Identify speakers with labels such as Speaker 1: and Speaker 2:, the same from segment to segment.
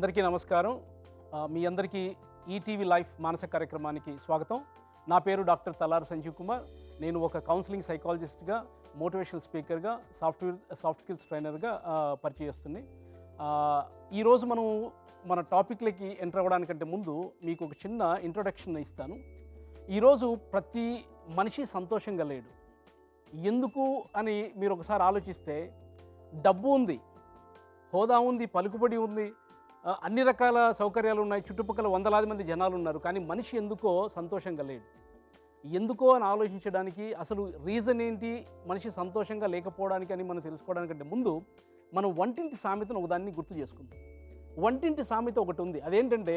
Speaker 1: అందరికీ నమస్కారం. మీ అందరికీ ఈటీవీ లైఫ్ మానస కార్యక్రమానికి స్వాగతం. నా పేరు డాక్టర్ తలారి సంజీవ్ కుమార్. నేను ఒక కౌన్సిలింగ్ సైకాలజిస్ట్గా, మోటివేషనల్ స్పీకర్గా, సాఫ్ట్ స్కిల్స్ ట్రైనర్గా పరిచయస్తుంది. ఈరోజు మనం మన టాపిక్లకి ఎంటర్ అవ్వడానికంటే ముందు మీకు ఒక చిన్న ఇంట్రొడక్షన్ ఇస్తాను. ఈరోజు ప్రతి మనిషి సంతోషంగా లేడు. ఎందుకు అని మీరు ఒకసారి ఆలోచిస్తే, డబ్బు ఉంది, హోదా ఉంది, పలుకుబడి ఉంది, అన్ని రకాల సౌకర్యాలు ఉన్నాయి, చుట్టుపక్కల వందలాది మంది జనాలు ఉన్నారు. కానీ మనిషి ఎందుకో సంతోషంగా లేడు. ఎందుకో అని ఆలోచించడానికి అసలు రీజన్ ఏంటి మనిషి సంతోషంగా లేకపోవడానికి అని మనం తెలుసుకోవడానికంటే ముందు మనం వంటింటి సామెతను ఒకదాన్ని గుర్తు చేసుకుందాం. వంటింటి సామెత ఒకటి ఉంది. అదేంటంటే,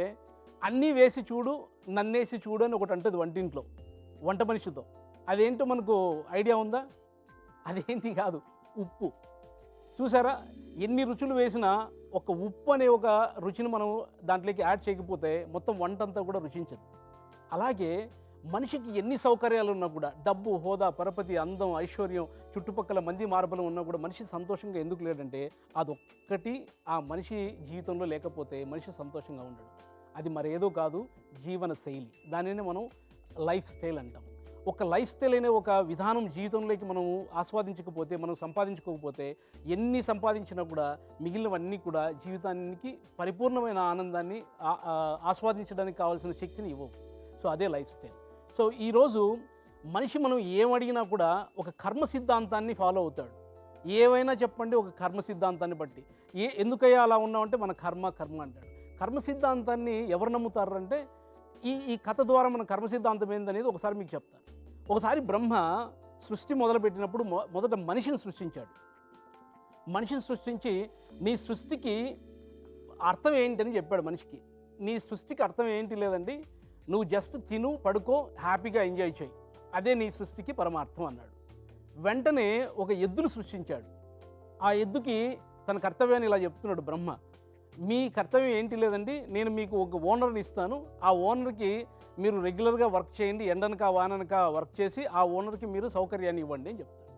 Speaker 1: అన్నీ వేసి చూడు, నన్నేసి చూడు అని ఒకటి అంటుంది వంటింట్లో వంట మనిషితో. అదేంటో మనకు ఐడియా ఉందా? అదేంటి కాదు, ఉప్పు. చూసారా, ఎన్ని రుచులు వేసినా ఒక ఉప్పు అనే ఒక రుచిని మనం దాంట్లోకి యాడ్ చేయకపోతే మొత్తం వంట అంతా కూడా రుచించదు. అలాగే మనిషికి ఎన్ని సౌకర్యాలు ఉన్నా కూడా, డబ్బు, హోదా, పరపతి, అందం, ఐశ్వర్యం, చుట్టుపక్కల మంది మార్బలం ఉన్నా కూడా మనిషి సంతోషంగా ఎందుకు లేడంటే, అదొక్కటి ఆ మనిషి జీవితంలో లేకపోతే మనిషి సంతోషంగా ఉండడు. అది మరేదో కాదు, జీవన శైలి. దానినే మనం లైఫ్ స్టైల్ అంటాం. ఒక లైఫ్ స్టైల్ అనే ఒక విధానం జీవితంలోకి మనం ఆస్వాదించకపోతే, మనం సంపాదించుకోకపోతే, ఎన్ని సంపాదించినా కూడా మిగిలినవన్నీ కూడా జీవితానికి పరిపూర్ణమైన ఆనందాన్ని ఆస్వాదించడానికి కావాల్సిన శక్తిని ఇవ్వవు. సో అదే లైఫ్ స్టైల్. సో ఈరోజు మనిషి మనం ఏమడిగినా కూడా ఒక కర్మ సిద్ధాంతాన్ని ఫాలో అవుతాడు. ఏవైనా చెప్పండి, ఒక కర్మ సిద్ధాంతాన్ని బట్టి. ఎందుకయ్యా అలా ఉన్నామంటే, మన కర్మ అంటాడు. కర్మ సిద్ధాంతాన్ని ఎవరు నమ్ముతారు అంటే, ఈ కథ ద్వారా మన కర్మ సిద్ధాంతం ఏందనేది ఒకసారి మీకు చెప్తాను. ఒకసారి బ్రహ్మ సృష్టి మొదలుపెట్టినప్పుడు మొదట మనిషిని సృష్టించాడు. మనిషిని సృష్టించి, నీ సృష్టికి అర్థం ఏంటని చెప్పాడు మనిషికి. నీ సృష్టికి అర్థం ఏంటి లేదండి, నువ్వు జస్ట్ తిను, పడుకో, హ్యాపీగా ఎంజాయ్ చేయి, అదే నీ సృష్టికి పరమార్థం అన్నాడు. వెంటనే ఒక ఎద్దును సృష్టించాడు. ఆ ఎద్దుకి తన కర్తవ్యాన్ని ఇలా చెప్తున్నాడు బ్రహ్మ. మీ కర్తవ్యం ఏంటి లేదండి, నేను మీకు ఒక ఓనర్ని ఇస్తాను. ఆ ఓనర్కి మీరు రెగ్యులర్గా వర్క్ చేయండి, ఎండనక వాననక వర్క్ చేసి ఆ ఓనర్కి మీరు సౌకర్యాన్ని ఇవ్వండి అని చెప్తాడు.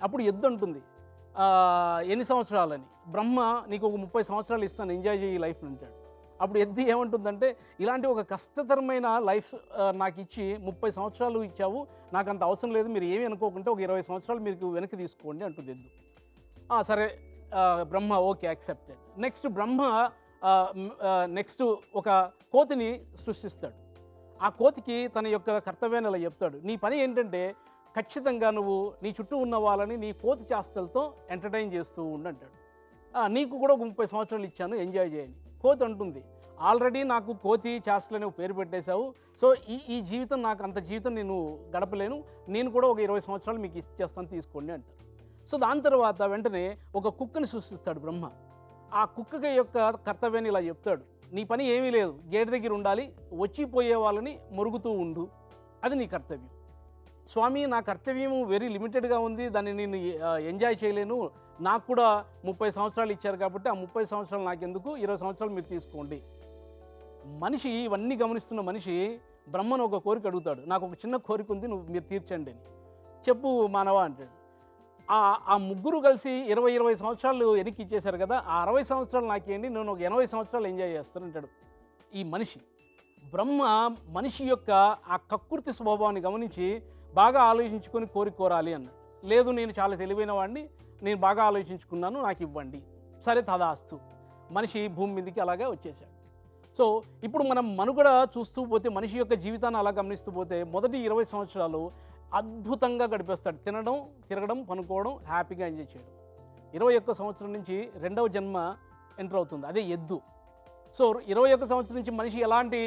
Speaker 1: అప్పుడు ఎద్దు అంటుంది, ఎన్ని సంవత్సరాలని. బ్రహ్మ, నీకు ఒక 30 సంవత్సరాలు ఇస్తాను, ఎంజాయ్ చేయి లైఫ్ అంటాడు. అప్పుడు ఎద్దు ఏమంటుందంటే, ఇలాంటి ఒక కష్టతరమైన లైఫ్ నాకు ఇచ్చి 30 సంవత్సరాలు ఇచ్చావు, నాకు అంత అవసరం లేదు, మీరు ఏమీ అనుకోకుంటే ఒక 20 సంవత్సరాలు మీరు వెనక్కి తీసుకోండి అంటుంది ఎద్దు. సరే బ్రహ్మ ఓకే, యాక్సెప్టెడ్. నెక్స్ట్ ఒక కోతిని సృష్టిస్తాడు. ఆ కోతికి తన యొక్క కర్తవ్యాన్ని అలా చెప్తాడు. నీ పని ఏంటంటే, ఖచ్చితంగా నువ్వు నీ చుట్టూ ఉన్న వాళ్ళని నీ కోతి చేష్టలతో ఎంటర్టైన్ చేస్తూ ఉండు అంటాడు. నీకు కూడా ఒక 30 సంవత్సరాలు ఇచ్చాను, ఎంజాయ్ చేయండి. కోతి అంటుంది, ఆల్రెడీ నాకు కోతి చేష్టలనే పేరు పెట్టేశావు, సో ఈ జీవితం, నాకు అంత జీవితం నేను గడపలేను, నేను కూడా ఒక 20 సంవత్సరాలు మీకు ఇచ్చేస్తాను, తీసుకోండి అంటారు. సో దాని తర్వాత వెంటనే ఒక కుక్కని సృష్టిస్తాడు బ్రహ్మ. ఆ కుక్క యొక్క కర్తవ్యాన్ని ఇలా చెప్తాడు, నీ పని ఏమీ లేదు, గేట్ దగ్గర ఉండాలి, వచ్చిపోయే వాళ్ళని మొరుగుతూ ఉండు, అది నీ కర్తవ్యం. స్వామి, నా కర్తవ్యం వెరీ లిమిటెడ్గా ఉంది, దాన్ని నేను ఎంజాయ్ చేయలేను, నాకు కూడా 30 సంవత్సరాలు ఇచ్చారు కాబట్టి ఆ 30 సంవత్సరాలు నాకెందుకు, 20 సంవత్సరాలు మీరు తీసుకోండి. మనిషి, ఇవన్నీ గమనిస్తున్న మనిషి బ్రహ్మను ఒక కోరిక అడుగుతాడు. నాకు ఒక చిన్న కోరిక ఉంది, మీరు తీర్చండి అని. చెప్పు మానవ అంటాడు. ఆ ముగ్గురు కలిసి 20 సంవత్సరాలు వెనక్కి ఇచ్చేశారు కదా, ఆ 60 సంవత్సరాలు నాకేంటి, నేను ఒక 80 సంవత్సరాలు ఎంజాయ్ చేస్తానంటాడు ఈ మనిషి. బ్రహ్మ మనిషి యొక్క ఆ కక్కుర్తి స్వభావాన్ని గమనించి బాగా ఆలోచించుకొని కోరాలి అన్నాడు. లేదు, నేను చాలా తెలివైన వాడిని, నేను బాగా ఆలోచించుకున్నాను, నాకు ఇవ్వండి. సరే తదాస్తు. మనిషి భూమి మీదకి అలాగే వచ్చేసాడు. సో ఇప్పుడు మనం మనుగడ చూస్తూ పోతే, మనిషి యొక్క జీవితాన్ని అలా గమనిస్తూ పోతే, మొదటి 20 సంవత్సరాలు అద్భుతంగా గడిపేస్తాడు. తిరగడం, పనుకోవడం, హ్యాపీగా ఎంజాయ్ చేయడం. 21 సంవత్సరం నుంచి రెండవ జన్మ ఎంటర్ అవుతుంది, అదే ఎద్దు. సో 21 సంవత్సరం నుంచి మనిషి ఎలాంటి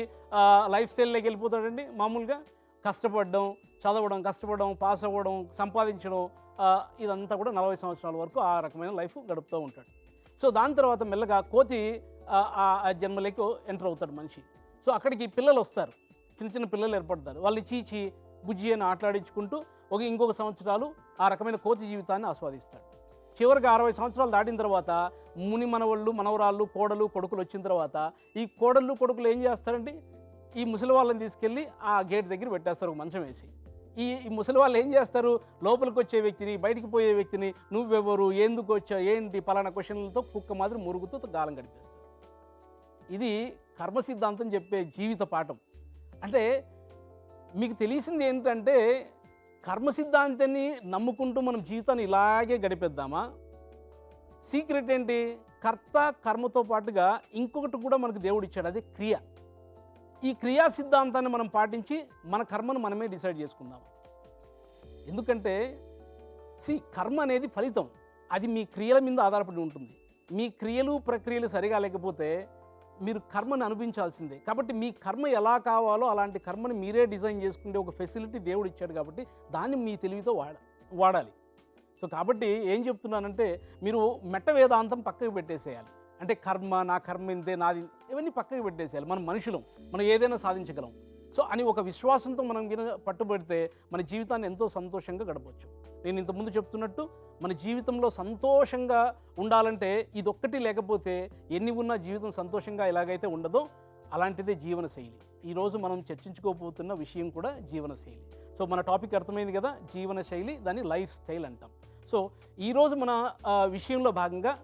Speaker 1: లైఫ్ స్టైల్లోకి వెళ్ళిపోతాడండి? మామూలుగా కష్టపడడం, చదవడం, పాస్ అవ్వడం, సంపాదించడం, ఇదంతా కూడా 40 సంవత్సరాల వరకు ఆ రకమైన లైఫ్ గడుపుతూ ఉంటాడు. సో దాని తర్వాత మెల్లగా కోతి ఆ జన్మలోకి ఎంటర్ అవుతాడు మనిషి. సో అక్కడికి పిల్లలు వస్తారు, చిన్న పిల్లలు ఏర్పడతారు. వాళ్ళు చీచి బుజ్జి అని ఆటలాడించుకుంటూ ఇంకొక సంవత్సరాలు ఆ రకమైన కోతి జీవితాన్ని ఆస్వాదిస్తాడు. చివరికి 60 సంవత్సరాలు దాటిన తర్వాత ముని మనవళ్ళు, మనవరాళ్ళు, కోడలు, కొడుకులు వచ్చిన తర్వాత ఈ కోడళ్ళు, కొడుకులు ఏం చేస్తారండి, ఈ ముసలి వాళ్ళని తీసుకెళ్ళి ఆ గేట్ దగ్గర పెట్టేస్తారు, ఒక మంచం వేసి. ఈ ముసలి వాళ్ళు ఏం చేస్తారు, లోపలికి వచ్చే వ్యక్తిని, బయటికి పోయే వ్యక్తిని, నువ్వెవరు, ఎందుకు వచ్చావు, ఏంటి, పలానా క్వశ్చన్లతో కుక్క మాదిరి మురుగుతూ గాలం గడిపేస్తారు. ఇది కర్మ సిద్ధాంతం చెప్పే జీవిత పాఠం. అంటే మీకు తెలిసింది ఏంటంటే కర్మ సిద్ధాంతాన్ని నమ్ముకుంటూ మనం జీవితాన్ని ఇలాగే గడిపేద్దామా? సీక్రెట్ ఏంటి? కర్త కర్మతో పాటుగా ఇంకొకటి కూడా మనకు దేవుడు ఇచ్చాడు, అదే క్రియ. ఈ క్రియా సిద్ధాంతాన్ని మనం పాటించి మన కర్మను మనమే డిసైడ్ చేసుకుందాం. ఎందుకంటే కర్మ అనేది ఫలితం, అది మీ క్రియల మీద ఆధారపడి ఉంటుంది. మీ క్రియలు ప్రక్రియలు సరిగా లేకపోతే మీరు కర్మను అనుభవించాల్సిందే. కాబట్టి మీ కర్మ ఎలా కావాలో అలాంటి కర్మని మీరే డిజైన్ చేసుకుంటే ఒక ఫెసిలిటీ దేవుడు ఇచ్చాడు, కాబట్టి దాన్ని మీ తెలివితో వాడాలి. సో కాబట్టి ఏం చెప్తున్నానంటే మీరు మెట్ట వేదాంతం పక్కకు పెట్టేసేయాలి. అంటే కర్మ, నా కర్మ ఇంతే, నాది, ఇవన్నీ పక్కకు పెట్టేసేయాలి. మనం మనుషులం, మనం ఏదైనా సాధించగలం సో అని ఒక విశ్వాసంతో మనం పట్టుబడితే మన జీవితాన్ని ఎంతో సంతోషంగా గడపవచ్చు. నేను ఇంతకుముందు చెప్తున్నట్టు మన జీవితంలో సంతోషంగా ఉండాలంటే ఇదొక్కటి లేకపోతే ఎన్ని ఉన్నా జీవితం సంతోషంగా ఎలాగైతే ఉండదో అలాంటిదే జీవనశైలి. ఈరోజు మనం చర్చించుకోబోతున్న విషయం కూడా జీవనశైలి. సో మన టాపిక్ అర్థమైంది కదా, జీవనశైలి, దాన్ని లైఫ్ స్టైల్ అంటాం. సో ఈరోజు మన విషయంలో భాగంగా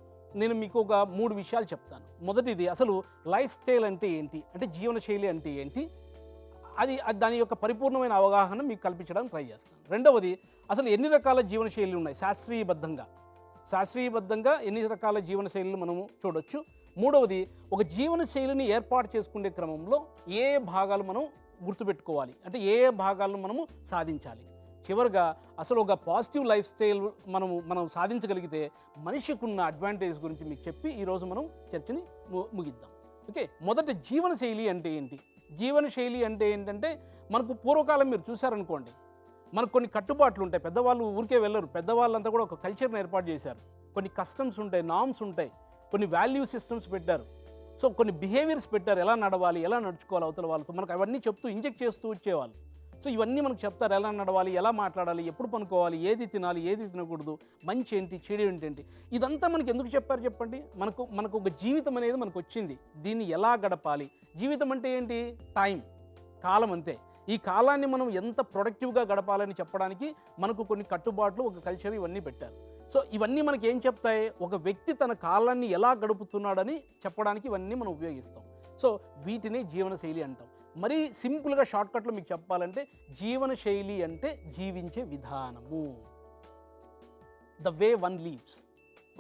Speaker 1: నేను మీకు ఒక 3 విషయాలు చెప్తాను. మొదటిది అసలు లైఫ్ స్టైల్ అంటే ఏంటి, అంటే జీవనశైలి అంటే ఏంటి, అది దాని యొక్క పరిపూర్ణమైన అవగాహన మీకు కల్పించడానికి ట్రై చేస్తాను. రెండవది అసలు ఎన్ని రకాల జీవనశైలులు ఉన్నాయి శాస్త్రీయబద్ధంగా ఎన్ని రకాల జీవనశైలులు మనము చూడొచ్చు. మూడవది ఒక జీవనశైలిని ఏర్పాటు చేసుకునే క్రమంలో ఏ భాగాలు మనం గుర్తుపెట్టుకోవాలి, అంటే ఏ భాగాలను మనము సాధించాలి. చివరిగా అసలు ఒక పాజిటివ్ లైఫ్ స్టైల్ మనం సాధించగలిగితే మనిషికి ఉన్న అడ్వాంటేజ్ గురించి మీకు చెప్పి ఈరోజు మనం చర్చని ముగిద్దాం. ఓకే, మొదట జీవనశైలి అంటే ఏంటి? జీవనశైలి అంటే ఏంటంటే మనకు పూర్వకాలం మీరు చూసారనుకోండి, మనకు కొన్ని కట్టుబాట్లు ఉంటాయి. పెద్దవాళ్ళు ఊరికే వెళ్ళరు, పెద్దవాళ్ళంతా కూడా ఒక కల్చర్ని ఏర్పాటు చేశారు. కొన్ని కస్టమ్స్ ఉంటాయి, నామ్స్ ఉంటాయి, కొన్ని వాల్యూ సిస్టమ్స్ పెట్టారు. సో కొన్ని బిహేవియర్స్ పెట్టారు, ఎలా నడవాలి, ఎలా నడుచుకోవాలి అవతల వాళ్ళతో, మనకు అవన్నీ చెప్తూ ఇంజెక్ట్ చేస్తూ వచ్చేవాళ్ళు. సో ఇవన్నీ మనకు చెప్తారు, ఎలా నడవాలి, ఎలా మాట్లాడాలి, ఎప్పుడు పనుకోవాలి, ఏది తినాలి, ఏది తినకూడదు, మంచి ఏంటి, చెడు ఏంటి, ఇదంతా మనకి ఎందుకు చెప్పారు చెప్పండి? మనకు ఒక జీవితం అనేది మనకు వచ్చింది, దీన్ని ఎలా గడపాలి. జీవితం అంటే ఏంటి? టైం, కాలం, అంతే. ఈ కాలాన్ని మనం ఎంత ప్రొడక్టివ్గా గడపాలని చెప్పడానికి మనకు కొన్ని కట్టుబాట్లు, ఒక కల్చర్, ఇవన్నీ పెట్టారు. సో ఇవన్నీ మనకి ఏం చెప్తాయి? ఒక వ్యక్తి తన కాలాన్ని ఎలా గడుపుతున్నాడని చెప్పడానికి ఇవన్నీ మనం ఉపయోగిస్తాం. సో వీటిని జీవనశైలి అంటాం. మరీ సింపుల్గా షార్ట్కట్లో మీకు చెప్పాలంటే జీవనశైలి అంటే జీవించే విధానము, ద వే వన్ లీవ్స్.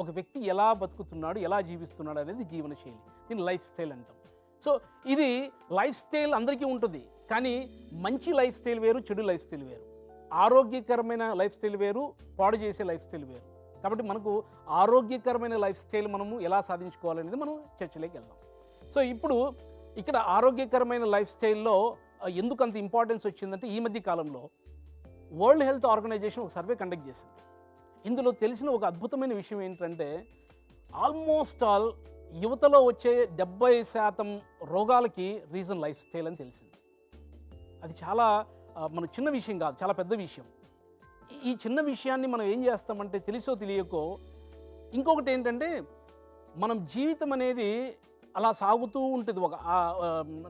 Speaker 1: ఒక వ్యక్తి ఎలా బతుకుతున్నాడు, ఎలా జీవిస్తున్నాడు అనేది జీవనశైలి, దీన్ని లైఫ్ స్టైల్ అంటాం. సో ఇది లైఫ్ స్టైల్ అందరికీ ఉంటుంది, కానీ మంచి లైఫ్ స్టైల్ వేరు, చెడు లైఫ్ స్టైల్ వేరు. ఆరోగ్యకరమైన లైఫ్ స్టైల్ వేరు, పాడు చేసే లైఫ్ స్టైల్ వేరు. కాబట్టి మనకు ఆరోగ్యకరమైన లైఫ్ స్టైల్ మనము ఎలా సాధించుకోవాలనేది మనం చర్చలోకి వెళ్దాం. సో ఇప్పుడు ఇక్కడ ఆరోగ్యకరమైన లైఫ్ స్టైల్లో ఎందుకు అంత ఇంపార్టెన్స్ వచ్చిందంటే ఈ మధ్య కాలంలో వరల్డ్ హెల్త్ ఆర్గనైజేషన్ ఒక సర్వే కండక్ట్ చేసింది. ఇందులో తెలిసిన ఒక అద్భుతమైన విషయం ఏంటంటే ఆల్మోస్ట్ ఆల్ యువతలో వచ్చే 70% రోగాలకి రీజన్ లైఫ్ స్టైల్ అని తెలిసింది. అది చాలా మన చిన్న విషయం కాదు, చాలా పెద్ద విషయం. ఈ చిన్న విషయాన్ని మనం ఏం చేస్తామంటే తెలిసో తెలియకో, ఇంకొకటి ఏంటంటే మనం జీవితం అనేది అలా సాగుతూ ఉంటుంది, ఒక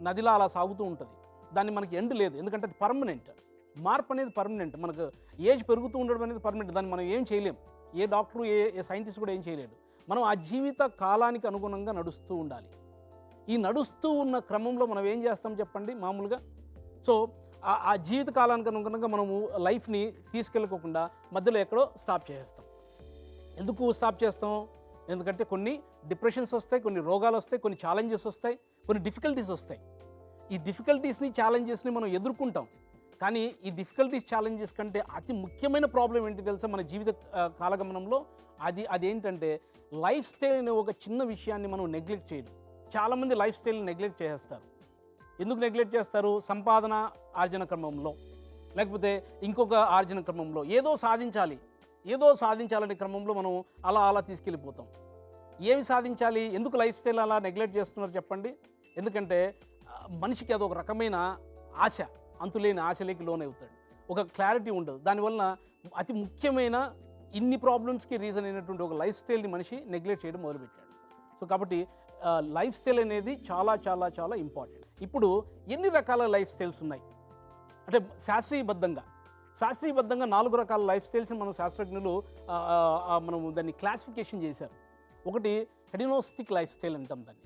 Speaker 1: నదిలా అలా సాగుతూ ఉంటుంది. దాన్ని మనకి ఎండ్ లేదు, ఎందుకంటే అది పర్మనెంట్. మార్పు అనేది పర్మనెంట్. మనకు ఏజ్ పెరుగుతూ ఉండడం అనేది పర్మనెంట్, దాన్ని మనం ఏం చేయలేం. ఏ డాక్టరు, ఏ సైంటిస్ట్ కూడా ఏం చేయలేడు. మనం ఆ జీవిత కాలానికి అనుగుణంగా నడుస్తూ ఉండాలి. ఈ నడుస్తూ ఉన్న క్రమంలో మనం ఏం చేస్తాం చెప్పండి మామూలుగా? సో ఆ జీవిత కాలానికి అనుగుణంగా మనము లైఫ్ని తీసుకెళ్ళకోకుండా మధ్యలో ఎక్కడో స్టాప్ చేసేస్తాం. ఎందుకు స్టాప్ చేస్తాం? ఎందుకంటే కొన్ని డిప్రెషన్స్ వస్తాయి, కొన్ని రోగాలు వస్తాయి, కొన్ని ఛాలెంజెస్ వస్తాయి, కొన్ని డిఫికల్టీస్ వస్తాయి. ఈ డిఫికల్టీస్ని, ఛాలెంజెస్ని మనం ఎదుర్కొంటాం. కానీ ఈ డిఫికల్టీస్, ఛాలెంజెస్ కంటే అతి ముఖ్యమైన ప్రాబ్లం ఏంటి తెలుసా మన జీవిత కాలగమనంలో? అదేంటంటే లైఫ్ స్టైల్ అనే ఒక చిన్న విషయాన్ని మనం నెగ్లెక్ట్ చేయడం. చాలామంది లైఫ్ స్టైల్ని నెగ్లెక్ట్ చేసేస్తారు. ఎందుకు నెగ్లెక్ట్ చేస్తారు? సంపాదన ఆర్జన క్రమంలో, లేకపోతే ఇంకొక ఆర్జన క్రమంలో ఏదో సాధించాలనే క్రమంలో మనం అలా తీసుకెళ్ళిపోతాం. ఏమి సాధించాలి? ఎందుకు లైఫ్ స్టైల్ అలా నెగ్లెక్ట్ చేస్తున్నారు చెప్పండి? ఎందుకంటే మనిషికి అదొక రకమైన ఆశ, అంతులేని ఆశలేకి లోనవుతాడు. ఒక క్లారిటీ ఉండదు. దానివల్ల అతి ముఖ్యమైన ఇన్ని ప్రాబ్లమ్స్కి రీజన్ అయినటువంటి ఒక లైఫ్ స్టైల్ని మనిషి నెగ్లెక్ట్ చేయడం మొదలుపెట్టాడు. సో కాబట్టి లైఫ్ స్టైల్ అనేది చాలా చాలా చాలా ఇంపార్టెంట్. ఇప్పుడు ఎన్ని రకాల లైఫ్ స్టైల్స్ ఉన్నాయి అంటే శాస్త్రీయబద్ధంగా 4 రకాల లైఫ్ స్టైల్స్ని మన శాస్త్రజ్ఞులు మనం దాన్ని క్లాసిఫికేషన్ చేశారు. ఒకటి హెడినోస్టిక్ లైఫ్ స్టైల్ అంటాం దాన్ని.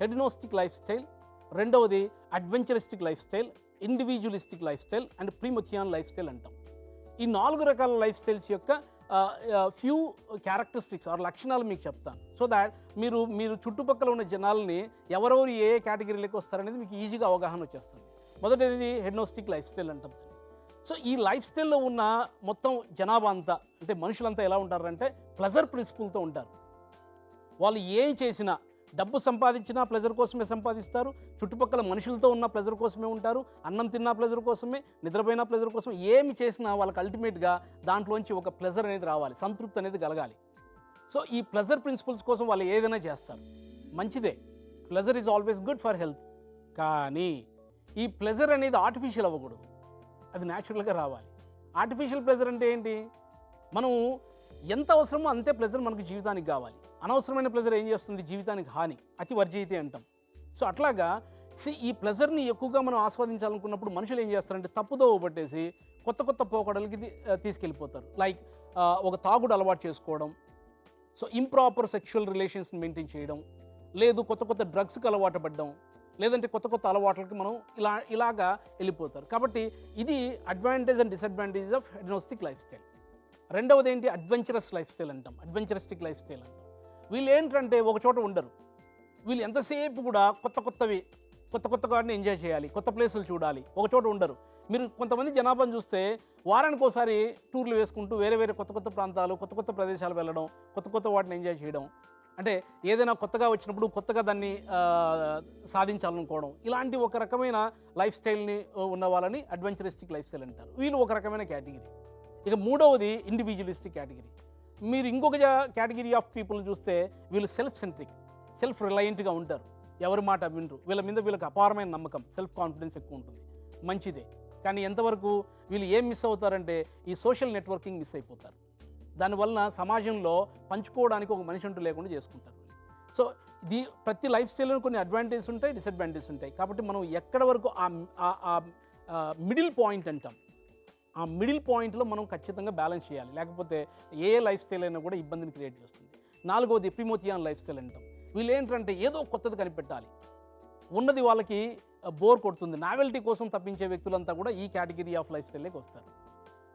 Speaker 1: హెడినోస్టిక్ లైఫ్ స్టైల్, రెండవది adventuristic life style, individualistic life style and promethean life style అంటాం. ఈ 4 రకాల లైఫ్ స్టైల్స్ యొక్క ఫ్యూ క్యారెక్టరిస్టిక్స్ ఆర్ లక్షణాలు మీకు చెప్తాను. సో దాట్ మీరు చుట్టుపక్కల ఉన్న జనాల్ని ఎవరెవరు ఏ కేటగిరీలోకి వస్తారనేది మీకు ఈజీగా అవగాహన వచ్చేస్తుంది. మొదటిది హెడినోస్టిక్ లైఫ్ స్టైల్ అంటాం. సో ఈ లైఫ్ స్టైల్లో ఉన్న మొత్తం జనాభా అంతా, అంటే మనుషులంతా ఎలా ఉంటారంటే ప్లెజర్ ప్రిన్సిపుల్తో ఉంటారు. వాళ్ళు ఏం చేసినా, డబ్బు సంపాదించినా ప్లెజర్ కోసమే సంపాదిస్తారు, చుట్టుపక్కల మనుషులతో ఉన్న ప్లెజర్ కోసమే ఉంటారు, అన్నం తిన్నా ప్లెజర్ కోసమే, నిద్రపోయినా ప్లెజర్ కోసమే, ఏమి చేసినా వాళ్ళకి అల్టిమేట్గా దాంట్లోంచి ఒక ప్లెజర్ అనేది రావాలి, సంతృప్తి అనేది కలగాలి. సో ఈ ప్లెజర్ ప్రిన్సిపల్స్ కోసం వాళ్ళు ఏదైనా చేస్తారు, మంచిదే. Pleasure is always good for health. కానీ ఈ ప్లెజర్ అనేది ఆర్టిఫిషియల్ అవ్వకూడదు, అది న్యాచురల్గా రావాలి. ఆర్టిఫిషియల్ ప్లెజర్ అంటే ఏంటి? మనం ఎంత అవసరమో అంతే ప్లెజర్ మనకు జీవితానికి కావాలి. అనవసరమైన ప్లెజర్ ఏం చేస్తుంది? జీవితానికి హాని, అతి వర్జయితే అంటాం. సో అట్లాగా ఈ ప్లెజర్ని ఎక్కువగా మనం ఆస్వాదించాలనుకున్నప్పుడు మనుషులు ఏం చేస్తారంటే తప్పుదోవ పట్టేసి కొత్త కొత్త పోకడలకి తీసుకెళ్ళిపోతారు. లైక్ ఒక తాగుడు అలవాటు చేసుకోవడం, సో ఇంప్రాపర్ సెక్షువల్ రిలేషన్స్ని మెయింటైన్ చేయడం, లేదు కొత్త కొత్త డ్రగ్స్కి అలవాటు పడడం, లేదంటే కొత్త కొత్త అలవాట్లకి మనం ఇలాగా వెళ్ళిపోతారు. కాబట్టి ఇది advantage and disadvantage of hedonistic life style. రెండవది ఏంటి? అడ్వెంచరస్ లైఫ్ స్టైల్ అంటాం, అడ్వెంచరిస్టిక్ లైఫ్ స్టైల్ అంటాం. వీళ్ళు ఏంటంటే ఒక చోట ఉండరు, వీళ్ళు ఎంతసేపు కూడా కొత్త కొత్త వాటిని ఎంజాయ్ చేయాలి, కొత్త ప్లేసులు చూడాలి, ఒక చోట ఉండరు. మీరు కొంతమంది జనాభాను చూస్తే వారానికి ఒకసారి టూర్లు వేసుకుంటూ వేరే వేరే కొత్త కొత్త ప్రాంతాలు, కొత్త కొత్త ప్రదేశాలు వెళ్ళడం, కొత్త కొత్త వాటిని ఎంజాయ్ చేయడం, అంటే ఏదైనా కొత్తగా వచ్చినప్పుడు కొత్తగా దాన్ని సాధించాలనుకోవడం, ఇలాంటి ఒక రకమైన లైఫ్ స్టైల్ని ఉన్న వాళ్ళని అడ్వెంచరిస్టిక్ లైఫ్ స్టైల్ అంటారు. వీళ్ళు ఒక రకమైన కేటగిరీ. ఇక మూడవది ఇండివిజువలిస్టిక్ కేటగిరీ. మీరు ఇంకొక కేటగిరీ ఆఫ్ పీపుల్ చూస్తే వీళ్ళు సెల్ఫ్ సెంట్రిక్, సెల్ఫ్ రిలయంట్గా ఉంటారు, ఎవరి మాట వినరు, వీళ్ళ మీద వీళ్ళకి అపారమైన నమ్మకం, సెల్ఫ్ కాన్ఫిడెన్స్ ఎక్కువ ఉంటుంది, మంచిదే. కానీ ఎంతవరకు వీళ్ళు ఏం మిస్ అవుతారంటే ఈ సోషల్ నెట్వర్కింగ్ మిస్ అయిపోతారు. దానివల్ల సమాజంలో పంచుకోవడానికి ఒక మనిషి అంటూ లేకుండా చేసుకుంటారు. సో ప్రతి లైఫ్ స్టైల్లో కొన్ని అడ్వాంటేజెస్ ఉంటాయి, డిసడ్వాంటేజెస్ ఉంటాయి. కాబట్టి మనం ఎక్కడ వరకు మిడిల్ పాయింట్ అంటాం, ఆ మిడిల్ పాయింట్లో మనం ఖచ్చితంగా బ్యాలెన్స్ చేయాలి, లేకపోతే ఏ లైఫ్ స్టైల్ అయినా కూడా ఇబ్బందిని క్రియేట్ చేస్తుంది. నాలుగవది ప్రీమోథియాన్ లైఫ్ స్టైల్ అంటాం. వీళ్ళు ఏంటంటే ఏదో కొత్తది కనిపెట్టాలి, ఉన్నది వాళ్ళకి బోర్ కొడుతుంది, నావెల్టీ కోసం తప్పించే వ్యక్తులంతా కూడా ఈ కేటగిరీ ఆఫ్ లైఫ్ స్టైల్లోకి వస్తారు.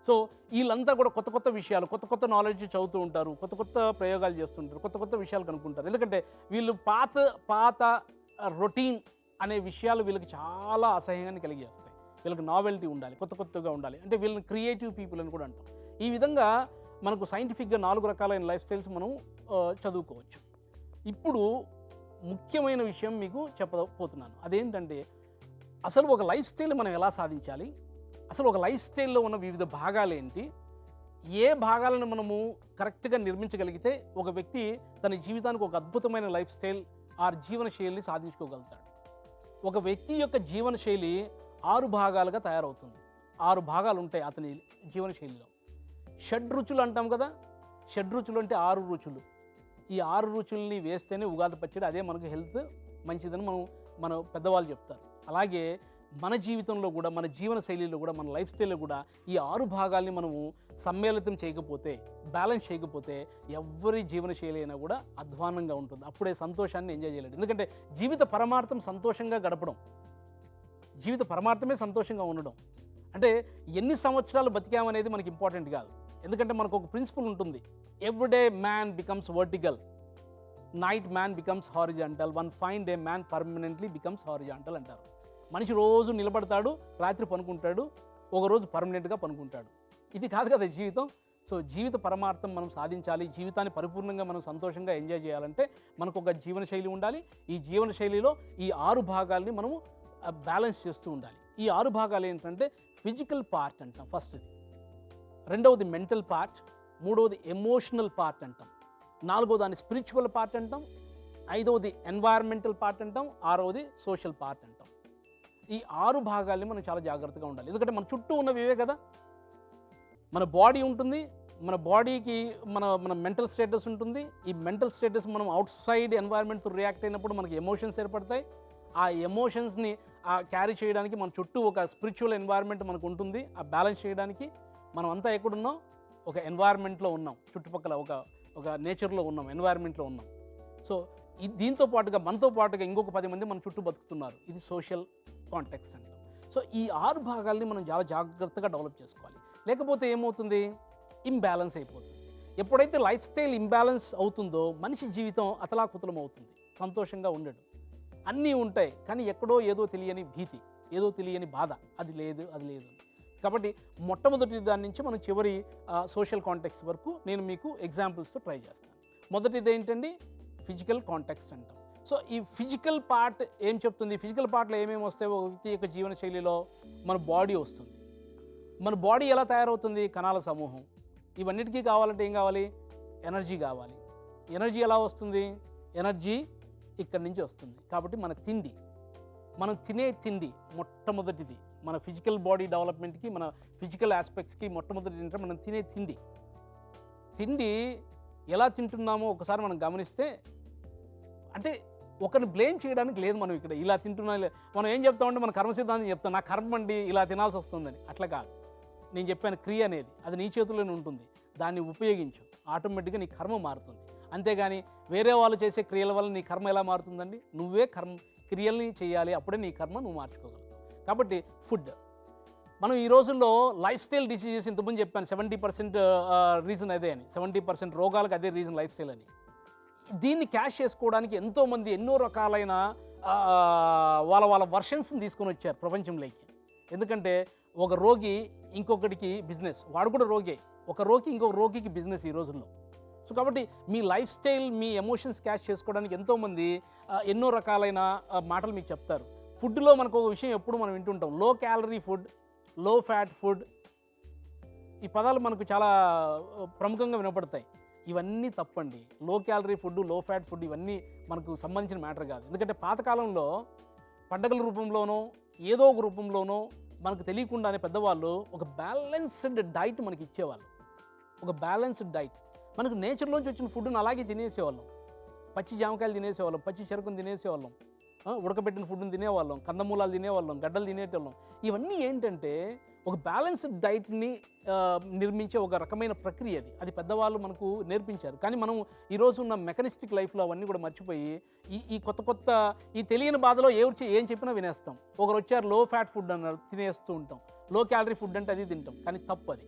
Speaker 1: సో వీళ్ళంతా కూడా కొత్త కొత్త విషయాలు, కొత్త కొత్త నాలెడ్జ్ చదువుతూ ఉంటారు, కొత్త కొత్త ప్రయోగాలు చేస్తుంటారు, కొత్త కొత్త విషయాలు కనుక్కుంటారు. ఎందుకంటే వీళ్ళు పాత రొటీన్ అనే విషయాలు వీళ్ళకి చాలా అసహ్యాన్ని కలిగేస్తాయి. వీళ్ళకి నావెల్టీ ఉండాలి, కొత్త కొత్తగా ఉండాలి, అంటే వీళ్ళని క్రియేటివ్ పీపుల్ అని కూడా అంటాం. ఈ విధంగా మనకు సైంటిఫిక్గా 4 రకాలైన లైఫ్ స్టైల్స్ మనం చదువుకోవచ్చు. ఇప్పుడు ముఖ్యమైన విషయం మీకు చెప్పబోతున్నాను. అదేంటంటే అసలు ఒక లైఫ్ స్టైల్ మనం ఎలా సాధించాలి, అసలు ఒక లైఫ్ స్టైల్లో ఉన్న వివిధ భాగాలు ఏంటి, ఏ భాగాలను మనము కరెక్ట్గా నిర్మించగలిగితే ఒక వ్యక్తి తన జీవితానికి ఒక అద్భుతమైన లైఫ్ స్టైల్ ఆర్ జీవన శైలిని సాధించుకోగలుగుతాడు. ఒక వ్యక్తి యొక్క జీవన శైలి 6 భాగాలుగా తయారవుతుంది. 6 భాగాలు ఉంటాయి అతని జీవన శైలిలో. షడ్రుచులు అంటాం కదా, షడ్రుచులు అంటే 6 రుచులు. ఈ 6 రుచుల్ని వేస్తేనే ఉగాది పచ్చడి, అదే మనకు హెల్త్ మంచిదని మన పెద్దవాళ్ళు చెప్తారు. అలాగే మన జీవితంలో కూడా, మన జీవన శైలిలో కూడా, మన లైఫ్ స్టైల్లో కూడా ఈ 6 భాగాల్ని మనము సమ్మేళితం చేయకపోతే, బ్యాలెన్స్ చేయకపోతే ఎవరి జీవన శైలి అయినా కూడా అధ్వానంగా ఉంటుంది. అప్పుడే సంతోషాన్ని ఎంజాయ్ చేయలేడు. ఎందుకంటే జీవిత పరమార్థం సంతోషంగా గడపడం, జీవిత పరమార్థమే సంతోషంగా ఉండడం. అంటే ఎన్ని సంవత్సరాలు బతికామనేది మనకి ఇంపార్టెంట్ కాదు. ఎందుకంటే మనకు ఒక ప్రిన్సిపల్ ఉంటుంది, everyday man becomes vertical, night man becomes horizontal, one fine day man permanently becomes horizontal అంటారు. మనిషి రోజు నిలబడతాడు, రాత్రి పనుకుంటాడు, ఒకరోజు పర్మనెంట్గా పనుకుంటాడు. ఇది కాదు కదా జీవితం. సో జీవిత పరమార్థం మనం సాధించాలి, జీవితాన్ని పరిపూర్ణంగా మనం సంతోషంగా ఎంజాయ్ చేయాలంటే మనకు ఒక జీవన శైలి ఉండాలి. ఈ జీవన శైలిలో ఈ 6 భాగాల్ని మనము బ్యాలెన్స్ చేస్తూ ఉండాలి. ఈ 6 భాగాలు ఏంటంటే ఫిజికల్ పార్ట్ అంటాం ఫస్ట్ది, రెండవది మెంటల్ పార్ట్, మూడవది ఎమోషనల్ పార్ట్ అంటాం, నాలుగో దాన్ని స్పిరిచువల్ పార్ట్ అంటాం, ఐదవది ఎన్వైర్మెంటల్ పార్ట్ అంటాం, ఆరవది సోషల్ పార్ట్ అంటాం. ఈ 6 భాగాల్ని మనం చాలా జాగ్రత్తగా ఉండాలి. ఎందుకంటే మన చుట్టూ ఉన్నవి ఇవే కదా. మన బాడీ ఉంటుంది, మన బాడీకి మన మెంటల్ స్టేటస్ ఉంటుంది. ఈ మెంటల్ స్టేటస్ మనం అవుట్ సైడ్ ఎన్వైర్న్మెంట్తో రియాక్ట్ అయినప్పుడు మనకి ఎమోషన్స్ ఏర్పడతాయి. ఆ ఎమోషన్స్ని క్యారీ చేయడానికి మన చుట్టూ ఒక స్పిరిచువల్ ఎన్వైర్న్మెంట్ మనకు ఉంటుంది. ఆ బ్యాలెన్స్ చేయడానికి మనం అంతా ఎక్కడున్నాం, ఒక ఎన్వైర్న్మెంట్లో ఉన్నాం, చుట్టుపక్కల ఒక నేచర్లో ఉన్నాం, ఎన్వైర్న్మెంట్లో ఉన్నాం. సో దీంతో పాటుగా మనతో పాటుగా ఇంకొక 10 మంది మన చుట్టూ బతుకుతున్నారు. ఇది సోషల్ కాంటెక్స్ట్ అంటాం. సో ఈ 6 భాగాల్ని మనం చాలా జాగ్రత్తగా డెవలప్ చేసుకోవాలి. లేకపోతే ఏమవుతుంది, ఇంబ్యాలెన్స్ అయిపోతుంది. ఎప్పుడైతే లైఫ్ స్టైల్ ఇంబ్యాలెన్స్ అవుతుందో మనిషి జీవితం అతలాకుతలం అవుతుంది, సంతోషంగా ఉండడు. అన్నీ ఉంటాయి కానీ ఎక్కడో ఏదో తెలియని భీతి, ఏదో తెలియని బాధ, అది లేదు అది లేదు. కాబట్టి మొట్టమొదటి దాని నుంచి మనం చివరి సోషల్ కాంటెక్స్ట్ వరకు నేను మీకు ఎగ్జాంపుల్స్తో ట్రై చేస్తాను. మొదటిది ఏంటండి, ఫిజికల్ కాంటెక్స్ట్ అంటాం. సో ఈ ఫిజికల్ పార్ట్ ఏం చెప్తుంది, ఫిజికల్ పార్ట్లో ఏమేమి వస్తాయో ఒక వ్యక్తి యొక్క జీవన శైలిలో మన బాడీ వస్తుంది. మన బాడీ ఎలా తయారవుతుంది, కణాల సమూహం. ఇవన్నిటికీ కావాలంటే ఏం కావాలి, ఎనర్జీ కావాలి. ఎనర్జీ ఎలా వస్తుంది, ఎనర్జీ ఇక్కడి నుంచి వస్తుంది. కాబట్టి మన తిండి, మనం తినే తిండి మొట్టమొదటిది మన ఫిజికల్ బాడీ డెవలప్మెంట్కి, మన ఫిజికల్ ఆస్పెక్ట్స్కి మొట్టమొదటి ఏంటంటే మనం తినే తిండి. తిండి ఎలా తింటున్నామో ఒకసారి మనం గమనిస్తే, అంటే ఒకరిని బ్లేమ్ చేయడానికి లేదు. మనం ఇక్కడ ఇలా తింటున్నా, మనం ఏం చెప్తామంటే మన కర్మ సిద్ధాంతం చెప్తాం, నా కర్మ అండి ఇలా తినాల్సి వస్తుందని. అట్లా కాదు. నేను చెప్పాను క్రియ అనేది అది నీ చేతుల్లోనే ఉంటుంది, దాన్ని ఉపయోగించు, ఆటోమేటిక్గా నీ కర్మ మారుతుంది. అంతేగాని వేరే వాళ్ళు చేసే క్రియల వల్ల నీ కర్మ ఎలా మారుతుందండి, నువ్వే క్రియల్ని చేయాలి, అప్పుడే నీ కర్మ నువ్వు మార్చుకోగలుగుతావు. కాబట్టి ఫుడ్, మనం ఈ రోజుల్లో లైఫ్ స్టైల్ డిసీజెస్, ఇంతకుముందు చెప్పాను 70% రీజన్ అదే అని, 70% రోగాలకు అదే రీజన్ లైఫ్ స్టైల్ అని. దీన్ని క్యాష్ చేసుకోవడానికి ఎంతోమంది ఎన్నో రకాలైన వాళ్ళ వర్షన్స్ని తీసుకొని వచ్చారు ప్రపంచంలోకి. ఎందుకంటే ఒక రోగి ఇంకొకటికి బిజినెస్, వాడు కూడా రోగే, ఒక రోగి ఇంకొక రోగికి బిజినెస్ ఈ రోజుల్లో. సో కాబట్టి మీ లైఫ్ స్టైల్, మీ ఎమోషన్స్ క్యాష్ చేసుకోవడానికి ఎంతోమంది ఎన్నో రకాలైన మాటలు మీకు చెప్తారు. ఫుడ్లో మనకు ఒక విషయం ఎప్పుడు మనం వింటుంటాం, లో క్యాలరీ ఫుడ్, లో ఫ్యాట్ ఫుడ్. ఈ పదాలు మనకు చాలా ప్రముఖంగా వినపడతాయి. ఇవన్నీ తప్పండి. లో క్యాలరీ ఫుడ్, లో ఫ్యాట్ ఫుడ్ ఇవన్నీ మనకు సంబంధించిన మ్యాటర్ కాదు. ఎందుకంటే పాతకాలంలో పండగల రూపంలోనో ఏదో ఒక రూపంలోనో మనకు తెలియకుండానే పెద్దవాళ్ళు ఒక బ్యాలెన్స్డ్ డైట్ మనకి ఇచ్చేవాళ్ళు. ఒక బ్యాలెన్స్డ్ డైట్, మనకు నేచర్లోంచి వచ్చిన ఫుడ్ని అలాగే తినేసేవాళ్ళం. పచ్చి జామకాయలు తినేసేవాళ్ళం, పచ్చి చెరుకుని తినేసేవాళ్ళం, ఉడకబెట్టిన ఫుడ్ని తినేవాళ్ళం, కందమూలాలు తినేవాళ్ళం, గడ్డలు తినేటోళ్ళం. ఇవన్నీ ఏంటంటే ఒక బ్యాలెన్స్డ్ డైట్ని నిర్మించే ఒక రకమైన ప్రక్రియ అది పెద్దవాళ్ళు మనకు నేర్పించారు. కానీ మనం ఈరోజు ఉన్న మెకనిస్టిక్ లైఫ్లో అవన్నీ కూడా మర్చిపోయి ఈ కొత్త ఈ తెలియని బాధలో ఏం చెప్పినా వినేస్తాం. ఒకరు వచ్చారు లో ఫ్యాట్ ఫుడ్ అన్నారు, తినేస్తూ ఉంటాం. లో క్యాలరీ ఫుడ్ అంటే అది తింటాం, కానీ తప్పు అది.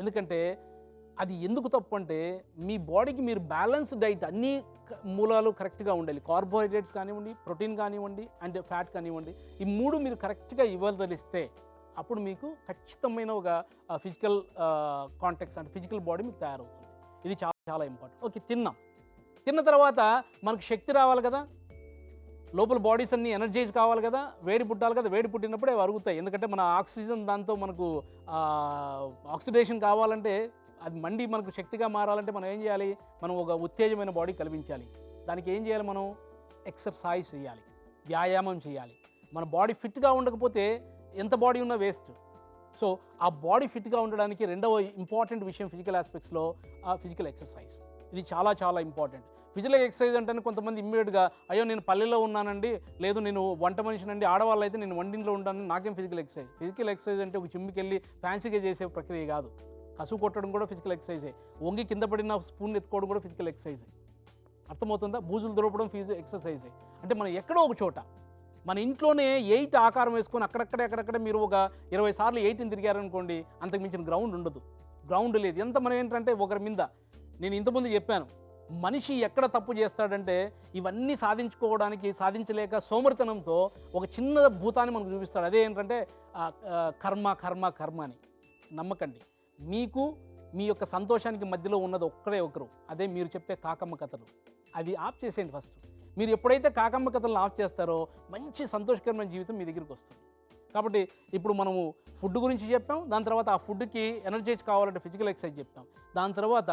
Speaker 1: ఎందుకంటే అది ఎందుకు తప్పు అంటే, మీ బాడీకి మీరు బ్యాలెన్స్ డైట్ అన్ని మూలాలు కరెక్ట్గా ఉండాలి. కార్బోహైడ్రేట్స్ కానివ్వండి, ప్రోటీన్ కానివ్వండి, అండ్ ఫ్యాట్ కానివ్వండి, ఈ మూడు మీరు కరెక్ట్గా ఇవ్వదలిస్తే అప్పుడు మీకు ఖచ్చితమైన ఒక ఫిజికల్ కాంటెక్స్ట్ అంటే ఫిజికల్ బాడీ మీకు తయారవుతుంది. ఇది చాలా చాలా ఇంపార్టెంట్. ఓకే, తిన్న తర్వాత మనకు శక్తి రావాలి కదా, లోపల బాడీస్ అన్నీ ఎనర్జైజ్ కావాలి కదా, వేడి పుట్టాలి కదా. వేడి పుట్టినప్పుడే అవి అరుగుతాయి. ఎందుకంటే మన ఆక్సిజన్ దాంతో మనకు ఆక్సిడేషన్ కావాలంటే, అది మండి మనకు శక్తిగా మారాలంటే మనం ఏం చేయాలి, మనం ఒక ఉత్తేజమైన బాడీ కల్పించాలి. దానికి ఏం చేయాలి, మనం ఎక్సర్సైజ్ చేయాలి, వ్యాయామం చేయాలి. మన బాడీ ఫిట్గా ఉండకపోతే ఎంత బాడీ ఉన్నా వేస్ట్. సో ఆ బాడీ ఫిట్గా ఉండడానికి రెండవ ఇంపార్టెంట్ విషయం ఫిజికల్ ఆస్పెక్ట్స్లో ఫిజికల్ ఎక్సర్సైజ్. ఇది చాలా చాలా ఇంపార్టెంట్. ఫిజికల్ ఎక్సర్సైజ్ అంటే కొంతమంది ఇమ్మీడియట్గా, అయ్యో నేను పల్లెలో ఉన్నానండి, లేదు నేను వంట మనిషినండి, ఆడవాళ్ళు అయితే నేను వంటింట్లో ఉంటాను, నాకేం ఫిజికల్ ఎక్సర్సైజ్. ఫిజికల్ ఎక్సర్సైజ్ అంటే ఒక జిమ్కి వెళ్ళి ఫ్యాన్సీగా చేసే ప్రక్రియ కాదు. కసువు కొట్టడం కూడా ఫిజికల్ ఎక్సర్సైజే, వంగి కింద పడిన స్పూన్ ఎత్తుకోవడం కూడా ఫిజికల్ ఎక్సర్సైజే. అర్థమవుతుందా? బూజులు దొరకడం ఎక్సర్సైజే. అంటే మనం ఎక్కడో ఒక చోట మన ఇంట్లోనే 8 ఆకారం వేసుకొని అక్కడక్కడే మీరు ఒక 20 సార్లు 8ని తిరిగారనుకోండి, అంతకు మించిన గ్రౌండ్ ఉండదు. గ్రౌండ్ లేదు. ఎంత మనం ఏంటంటే ఒకరి మీద, నేను ఇంతకుముందు చెప్పాను, మనిషి ఎక్కడ తప్పు చేస్తాడంటే ఇవన్నీ సాధించలేక సోమరితనంతో ఒక చిన్న భూతాన్ని మనకు చూపిస్తాడు. అదే ఏంటంటే కర్మ కర్మ కర్మ అని. నమ్మకండి. మీకు మీ యొక్క సంతోషానికి మధ్యలో ఉన్నది ఒక్కడే ఒకరు, అదే మీరు చెప్పే కాకమ్మ కథలు. అవి ఆఫ్ చేసేయండి ఫస్ట్. మీరు ఎప్పుడైతే కాకమ్మ కథలను ఆఫ్ చేస్తారో మంచి సంతోషకరమైన జీవితం మీ దగ్గరికి వస్తుంది. కాబట్టి ఇప్పుడు మనము ఫుడ్ గురించి చెప్పాం, దాని తర్వాత ఆ ఫుడ్కి ఎనర్జైజ్ కావాలంటే ఫిజికల్ ఎక్సర్సైజ్ చెప్పాం. దాని తర్వాత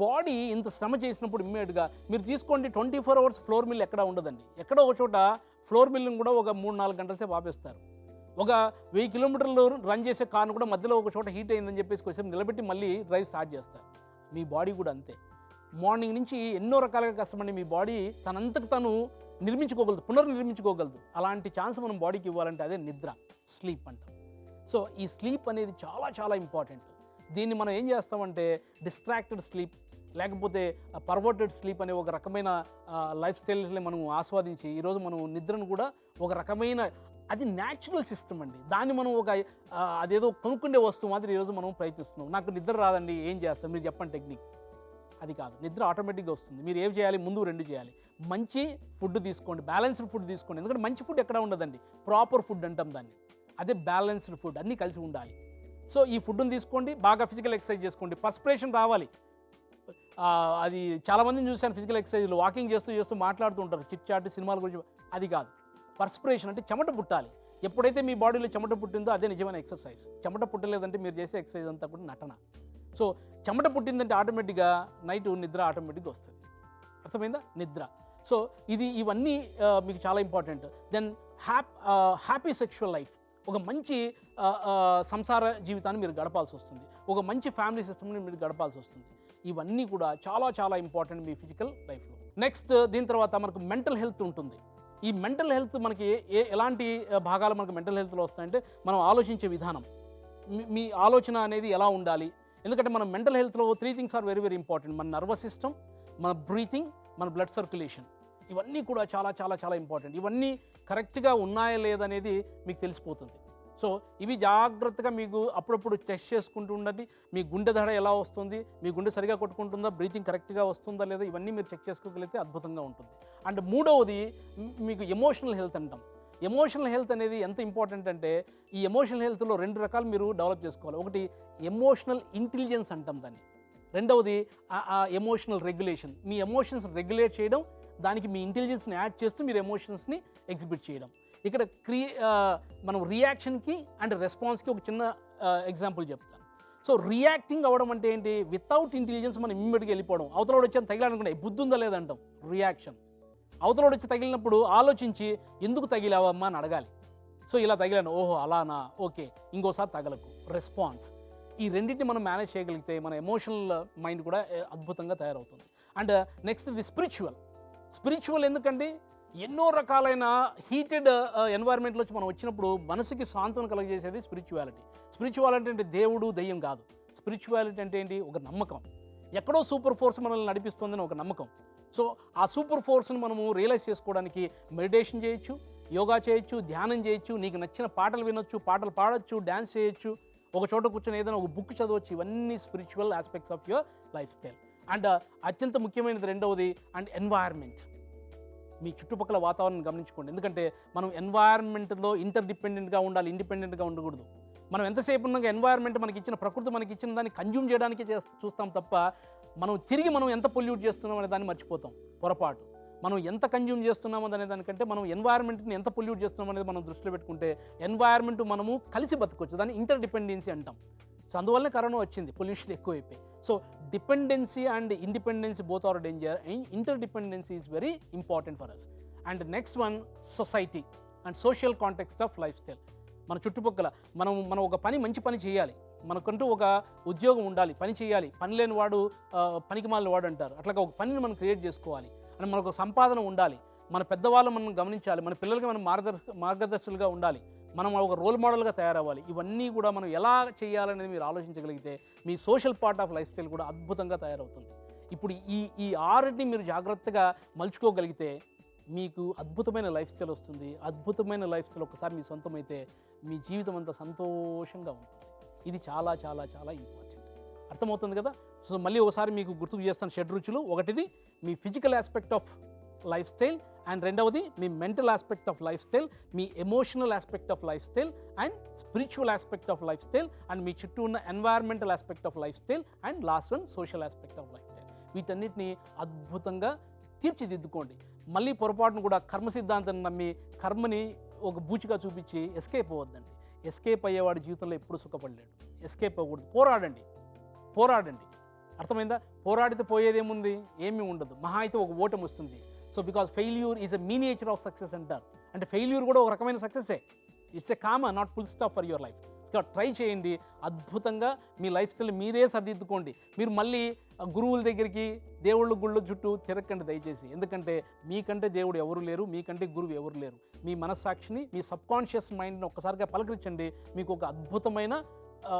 Speaker 1: బాడీ ఇంత శ్రమ చేసినప్పుడు ఇమ్మీడియట్గా మీరు తీసుకోండి, 24 అవర్స్ ఫ్లోర్ మిల్ ఎక్కడ ఉండదండి. ఎక్కడో ఒక చోట ఫ్లోర్ మిల్ని కూడా ఒక 3-4 గంటల సేపు ఆపేస్తారు. ఒక 1000 కిలోమీటర్లు రన్ చేసే కార్ను కూడా మధ్యలో ఒక చోట హీట్ అయిందని చెప్పేసి కొంచెం నిలబెట్టి మళ్ళీ డ్రైవ్ స్టార్ట్ చేస్తారు. మీ బాడీ కూడా అంతే. మార్నింగ్ నుంచి ఎన్నో రకాలుగా కష్టపడి మీ బాడీ తనంతకు తను పునర్నిర్మించుకోగలదు. అలాంటి ఛాన్స్ మనం బాడీకి ఇవ్వాలంటే అదే నిద్ర, స్లీప్ అంటాం. సో ఈ స్లీప్ అనేది చాలా చాలా ఇంపార్టెంట్. దీన్ని మనం ఏం చేస్తామంటే డిస్ట్రాక్టెడ్ స్లీప్, లేకపోతే పర్వర్టెడ్ స్లీప్ అనే ఒక రకమైన లైఫ్ స్టైల్ని మనం ఆస్వాదించి ఈరోజు మనం నిద్రను కూడా ఒక రకమైన అది న్యాచురల్ సిస్టమ్ అండి. దాన్ని మనం ఒక అదేదో కొనుక్కుండే వస్తువు మాత్రం ఈరోజు మనం ప్రయత్నిస్తున్నాం. నాకు నిద్ర రాదండి, ఏం చేస్తాం మీరు చెప్పండి టెక్నిక్. అది కాదు, నిద్ర ఆటోమేటిక్గా వస్తుంది. మీరు ఏం చేయాలి, ముందు 2 చేయాలి. మంచి ఫుడ్ తీసుకోండి, బ్యాలెన్స్డ్ ఫుడ్ తీసుకోండి. ఎందుకంటే మంచి ఫుడ్ ఎక్కడ ఉండదండి, ప్రాపర్ ఫుడ్ అంటాం దాన్ని. అదే బ్యాలెన్స్డ్ ఫుడ్, అన్నీ కలిసి ఉండాలి. సో ఈ ఫుడ్ని తీసుకోండి, బాగా ఫిజికల్ ఎక్సర్సైజ్ చేసుకోండి. పర్స్పిరేషన్ రావాలి. అది చాలామందిని చూశాను, ఫిజికల్ ఎక్సర్సైజ్లు వాకింగ్ చేస్తూ మాట్లాడుతూ ఉంటారు, చిట్ చాట్ సినిమాల గురించి. అది కాదు, పర్స్పిరేషన్ అంటే చెమట పుట్టాలి. ఎప్పుడైతే మీ బాడీలో చెమట పుట్టిందో అదే నిజమైన ఎక్సర్సైజ్. చెమట పుట్టలేదంటే మీరు చేసే ఎక్సర్సైజ్ అంతా కూడా నటన. సో చెమట పుట్టిందంటే ఆటోమేటిక్గా నైట్ నిద్ర ఆటోమేటిక్గా వస్తుంది. అర్థమైందా? నిద్ర. సో ఇవన్నీ మీకు చాలా important. Then happy sexual life, ఒక మంచి సంసార జీవితాన్ని మీరు గడపాల్సి వస్తుంది, ఒక మంచి ఫ్యామిలీ సిస్టమ్ని మీరు గడపాల్సి వస్తుంది. ఇవన్నీ కూడా చాలా చాలా ఇంపార్టెంట్ మీ ఫిజికల్ లైఫ్లో. నెక్స్ట్ దీని తర్వాత మనకు మెంటల్ హెల్త్ ఉంటుంది. ఈ మెంటల్ హెల్త్ మనకి ఎలాంటి భాగాలు మనకు మెంటల్ హెల్త్లో వస్తాయంటే మనం ఆలోచించే విధానం, మీ ఆలోచన అనేది ఎలా ఉండాలి. ఎందుకంటే మన మెంటల్ హెల్త్లో 3 things are very very important. మన నర్వస్ సిస్టమ్, మన బ్రీతింగ్, మన బ్లడ్ సర్క్యులేషన్. ఇవన్నీ కూడా చాలా చాలా చాలా ఇంపార్టెంట్. ఇవన్నీ కరెక్ట్గా ఉన్నాయా లేదనేది మీకు తెలిసిపోతుంది. సో ఇవి జాగ్రత్తగా మీకు అప్పుడప్పుడు టెస్ట్ చేసుకుంటూ ఉండండి. మీ గుండె దడ ఎలా వస్తుంది, మీ గుండె సరిగా కొట్టుకుంటుందా, బ్రీతింగ్ కరెక్ట్గా వస్తుందా లేదా, ఇవన్నీ మీరు చెక్ చేసుకోగలిగితే అద్భుతంగా ఉంటుంది. అండ్ మూడవది మీకు ఎమోషనల్ హెల్త్ అంటాం. ఎమోషనల్ హెల్త్ అనేది ఎంత ఇంపార్టెంట్ అంటే ఈ ఎమోషనల్ హెల్త్లో 2 రకాలు మీరు డెవలప్ చేసుకోవాలి. ఒకటి ఎమోషనల్ ఇంటెలిజెన్స్ అంటాం దాన్ని. రెండవది ఎమోషనల్ రెగ్యులేషన్. మీ ఎమోషన్స్ రెగ్యులేట్ చేయడం, దానికి మీ ఇంటెలిజెన్స్ని యాడ్ చేస్తూ మీరు ఎమోషన్స్ని ఎగ్జిబిట్ చేయడం. ఇక్కడ మనం రియాక్షన్కి అండ్ రెస్పాన్స్కి ఒక చిన్న ఎగ్జాంపుల్ చెప్తాను. సో రియాక్టింగ్ అవ్వడం అంటే ఏంటి, వితౌట్ ఇంటెలిజెన్స్ మనం ఇమ్మీడియట్గా వెళ్ళిపోవడం. అవతలోడు వచ్చి తగిలాలనుకుంటే బుద్ధి ఉందా లేదంటాం, రియాక్షన్. అవతలోడు వచ్చి తగిలినప్పుడు ఆలోచించి ఎందుకు తగిలావమ్మా అని అడగాలి. సో ఇలా తగిలాను, ఓహో అలానా, ఓకే ఇంకోసారి తగలకు, రెస్పాన్స్. ఈ రెండింటిని మనం మేనేజ్ చేయగలిగితే మన ఎమోషనల్ మైండ్ కూడా అద్భుతంగా తయారవుతుంది. అండ్ నెక్స్ట్ ఇది స్పిరిచువల్ ఎందుకంటే ఎన్నో రకాలైన హీటెడ్ ఎన్వైర్న్మెంట్లో వచ్చి మనం వచ్చినప్పుడు మనసుకి సాంత్వన కలగజేసేది స్పిరిచువాలిటీ అంటే దేవుడు దెయ్యం కాదు. స్పిరిచువాలిటీ అంటే ఏంటి, ఒక నమ్మకం. ఎక్కడో సూపర్ ఫోర్స్ మనల్ని నడిపిస్తుందని ఒక నమ్మకం. సో ఆ సూపర్ ఫోర్స్ని మనము రియలైజ్ చేసుకోవడానికి మెడిటేషన్ చేయొచ్చు, యోగా చేయొచ్చు, ధ్యానం చేయొచ్చు, నీకు నచ్చిన పాటలు వినొచ్చు, పాటలు పాడొచ్చు, డ్యాన్స్ చేయొచ్చు, ఒక చోట కూర్చొని ఏదైనా ఒక బుక్ చదవచ్చు. ఇవన్నీ spiritual aspects of your life style. And అత్యంత ముఖ్యమైనది రెండవది అండ్ ఎన్వైర్న్మెంట్. మీ చుట్టుపక్కల వాతావరణం గమనించుకోండి. ఎందుకంటే మనం ఎన్వైర్న్మెంట్లో ఇంటర్డిపెండెంట్గా ఉండాలి, ఇండిపెండెంట్గా ఉండకూడదు. మనం ఎంతసేపు ఉన్నాక ఎన్వైర్న్మెంట్ మనకి ఇచ్చిన, ప్రకృతి మనకి ఇచ్చిన దాన్ని కన్జ్యూమ్ చేయడానికి చూస్తాం తప్ప మనం ఎంత పొల్యూట్ చేస్తున్నాం అనే దాన్ని మర్చిపోతాం. పొరపాటు. మనం ఎంత కన్జ్యూమ్ చేస్తున్నాం అనే దానికంటే మనం ఎన్వైర్న్మెంట్ని ఎంత పొల్యూట్ చేస్తున్నాం అనేది మనం దృష్టిలో పెట్టుకుంటే ఎన్వైర్న్మెంట్ మనము కలిసి బతకొచ్చు. దాన్ని ఇంటర్డిపెండెన్సీ అంటాం. సో అందువల్లనే కరోనా వచ్చింది, పొల్యూషన్ ఎక్కువైపోయి. So dependency and independency both are danger. Interdependency is very important for us. And next one society and social context of life style. మన చుట్టుపక్కల మనం ఒక మంచి పని చేయాలి, మనకంటూ ఒక ఉద్యోగం ఉండాలి, పని చేయాలి. పని లేని వాడు పనికిమాలిన వాడు అంటారు. అట్లాగా ఒక పనిని మనం క్రియేట్ చేసుకోవాలి అని మనకు సంపాదన ఉండాలి. మన పెద్దవాళ్ళు మనం గమనించాలి, మన పిల్లలకి మనం మార్గదర్శకులుగా ఉండాలి, మనం ఒక రోల్ మోడల్గా తయారవ్వాలి. ఇవన్నీ కూడా మనం ఎలా చేయాలనేది మీరు ఆలోచించగలిగితే మీ social part of life style కూడా అద్భుతంగా తయారవుతుంది. ఇప్పుడు ఈ 6ని మీరు జాగ్రత్తగా మలుచుకోగలిగితే మీకు అద్భుతమైన లైఫ్ స్టైల్ వస్తుంది. అద్భుతమైన లైఫ్ స్టైల్ ఒకసారి మీ సొంతమైతే మీ జీవితం అంతా సంతోషంగా ఉంటుంది. ఇది చాలా చాలా చాలా ఇంపార్టెంట్. అర్థమవుతుంది కదా? సో మళ్ళీ ఒకసారి మీకు గుర్తుకు చేస్తాను. 7 రుచులు. ఒకటిది మీ physical aspect of life style, and రెండవది మీ mental aspect of life style, మీ emotional aspect of life style, and spiritual aspect of life style, and మీ చుట్టూ ఉన్న environmental aspect of life style, and last one social aspect of life style. వీటన్నిటిని అద్భుతంగా తీర్చిదిద్దుకోండి. మళ్ళీ పొరపాటును కూడా కర్మ సిద్ధాంతాన్ని నమ్మి కర్మని ఒక బూచిగా చూపించి ఎస్కేప్ అవ్వద్దండి. ఎస్కేప్ అయ్యేవాడి జీవితంలో ఎప్పుడు సుఖపడలేడు. ఎస్కేప్ అవ్వకూడదు. పోరాడండి. అర్థమైందా? పోరాడితే పోయేదేముంది, ఏమీ ఉండదు. మహా అయితే ఒక ఓటమి వస్తుంది. So because failure is a miniature of success అంటారు. అంటే ఫెయిల్యూర్ కూడా ఒక రకమైన సక్సెసే. It's a comma, not full stop for your life. Try చేయండి. అద్భుతంగా మీ లైఫ్ స్టైల్ మీరే సరిదిద్దుకోండి. మీరు మళ్ళీ గురువుల దగ్గరికి, దేవుళ్ళ గుళ్ళ చుట్టూ తిరగకండి దయచేసి. ఎందుకంటే మీకంటే దేవుడు ఎవరు లేరు, మీకంటే గురువు ఎవరు లేరు. మీ మనస్సాక్షిని, మీ సబ్కాన్షియస్ మైండ్ని ఒక్కసారిగా పలకరించండి. మీకు ఒక అద్భుతమైన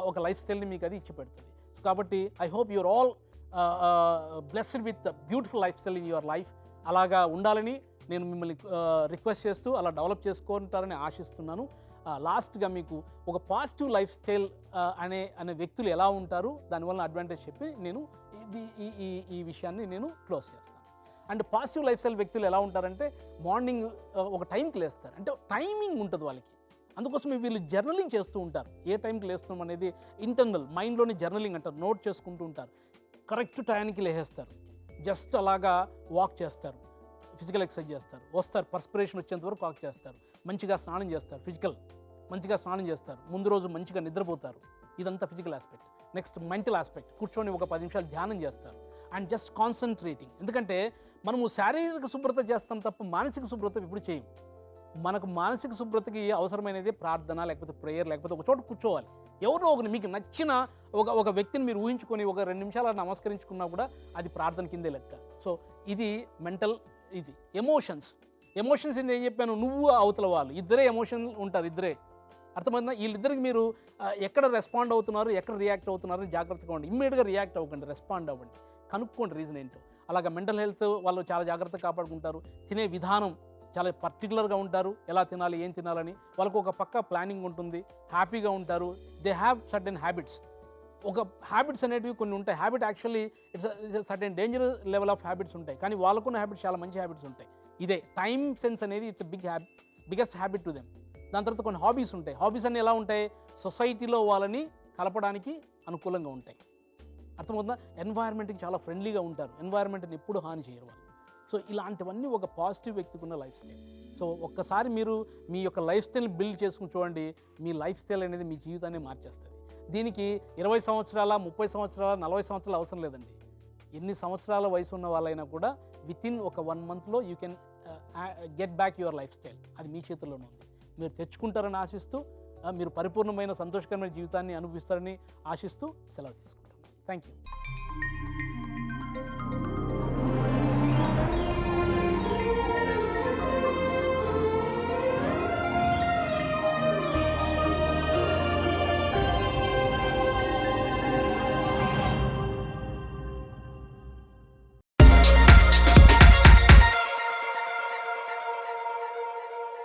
Speaker 1: ఒక లైఫ్ స్టైల్ని మీకు అది ఇచ్చి పెడుతుంది. సో కాబట్టి I hope your all blessed with beautiful life style in your life. అలాగా ఉండాలని నేను మిమ్మల్ని రిక్వెస్ట్ చేస్తూ అలా డెవలప్ చేసుకుంటారని ఆశిస్తున్నాను. లాస్ట్గా మీకు ఒక పాజిటివ్ లైఫ్ స్టైల్ అనే వ్యక్తులు ఎలా ఉంటారు, దానివల్ల అడ్వాంటేజ్ చెప్పి నేను ఈ విషయాన్ని నేను క్లోజ్ చేస్తాను. అండ్ పాజిటివ్ లైఫ్ స్టైల్ వ్యక్తులు ఎలా ఉంటారంటే మార్నింగ్ ఒక టైంకి లేస్తారు, అంటే టైమింగ్ ఉంటుంది వాళ్ళకి. అందుకోసం వీళ్ళు జర్నలింగ్ చేస్తూ ఉంటారు. ఏ టైంకి లేస్తున్నాం అనేది ఇంటర్నల్ మైండ్లోని జర్నలింగ్ అంటారు, నోట్ చేసుకుంటూ ఉంటారు. కరెక్ట్ టైంకి లేచేస్తారు, జస్ట్ అలాగా వాక్ చేస్తారు, ఫిజికల్ ఎక్సర్సైజ్ చేస్తారు, వస్తారు, పర్స్పిరేషన్ వచ్చేంత వరకు వాక్ చేస్తారు, మంచిగా స్నానం చేస్తారు, మంచిగా స్నానం చేస్తారు, ముందు రోజు మంచిగా నిద్రపోతారు. ఇదంతా physical aspect. Next mental aspect, కూర్చొని ఒక 10 నిమిషాలు ధ్యానం చేస్తారు అండ్ జస్ట్ కాన్సన్ట్రేటింగ్. ఎందుకంటే మనము శారీరక శుభ్రత చేస్తాం తప్ప మానసిక శుభ్రత ఎప్పుడు చేయం. మనకు మానసిక శుభ్రతకి అవసరమైనది ప్రార్థన, లేకపోతే ప్రేయర్, లేకపోతే ఒక చోట కూర్చోవాలి. ఎవరో ఒకరు మీకు నచ్చిన ఒక వ్యక్తిని మీరు ఊహించుకొని ఒక 2 నిమిషాలు నమస్కరించుకున్నా కూడా అది ప్రార్థన కిందే లెక్క. సో ఇది మెంటల్. ఇది ఎమోషన్స్ ఏం చెప్పాను, నువ్వు అవతల వాళ్ళు ఇద్దరే ఎమోషన్ ఉంటారు, ఇద్దరే. అర్థమైందా? వీళ్ళిద్దరికి మీరు ఎక్కడ రెస్పాండ్ అవుతున్నారు, ఎక్కడ రియాక్ట్ అవుతున్నారు జాగ్రత్తగా ఉండండి. ఇమ్మీడియట్గా రియాక్ట్ అవ్వకండి, రెస్పాండ్ అవ్వండి, కనుక్కోండి రీజన్ ఏంటో. అలాగా మెంటల్ హెల్త్ వాళ్ళు చాలా జాగ్రత్తగా కాపాడుకుంటారు. తినే విధానం చాలా పర్టికులర్గా ఉంటారు, ఎలా తినాలి, ఏం తినాలని వాళ్ళకు ఒక పక్క ప్లానింగ్ ఉంటుంది, హ్యాపీగా ఉంటారు. They have certain habits. ఒక హ్యాబిట్స్ అనేటివి కొన్ని ఉంటాయి. Habit actually it's certain dangerous level of habits ఉంటాయి, కానీ వాళ్ళకున్న హ్యాబిట్స్ చాలా మంచి హ్యాబిట్స్ ఉంటాయి. ఇదే టైం సెన్స్ అనేది it's biggest habit to them. దాని తర్వాత కొన్ని హాబీస్ ఉంటాయి. హాబీస్ అన్నీ ఎలా ఉంటాయి, సొసైటీలో వాళ్ళని కలపడానికి అనుకూలంగా ఉంటాయి. అర్థమవుతుందా? ఎన్వైర్న్మెంట్కి చాలా ఫ్రెండ్లీగా ఉంటారు, ఎన్వైర్న్మెంట్ని ఎప్పుడు హాని చేయరు వాళ్ళు. సో ఇలాంటివన్నీ ఒక పాజిటివ్ వ్యక్తికి ఉన్న లైఫ్ స్టైల్. సో ఒక్కసారి మీరు మీ యొక్క లైఫ్ స్టైల్ బిల్డ్ చేసుకుని చూడండి, మీ లైఫ్ స్టైల్ అనేది మీ జీవితాన్ని మార్చేస్తుంది. దీనికి 20 సంవత్సరాల, 30 సంవత్సరాల, 40 సంవత్సరాలు అవసరం లేదండి. ఎన్ని సంవత్సరాల వయసు ఉన్న వాళ్ళైనా కూడా వితిన్ ఒక 1 మంత్లో you can get back your life style. అది మీ చేతుల్లోనే ఉంది. మీరు తెచ్చుకుంటారని ఆశిస్తూ, మీరు పరిపూర్ణమైన సంతోషకరమైన జీవితాన్ని అనుభవిస్తారని ఆశిస్తూ సెలవు తీసుకుంటాను. Thank you.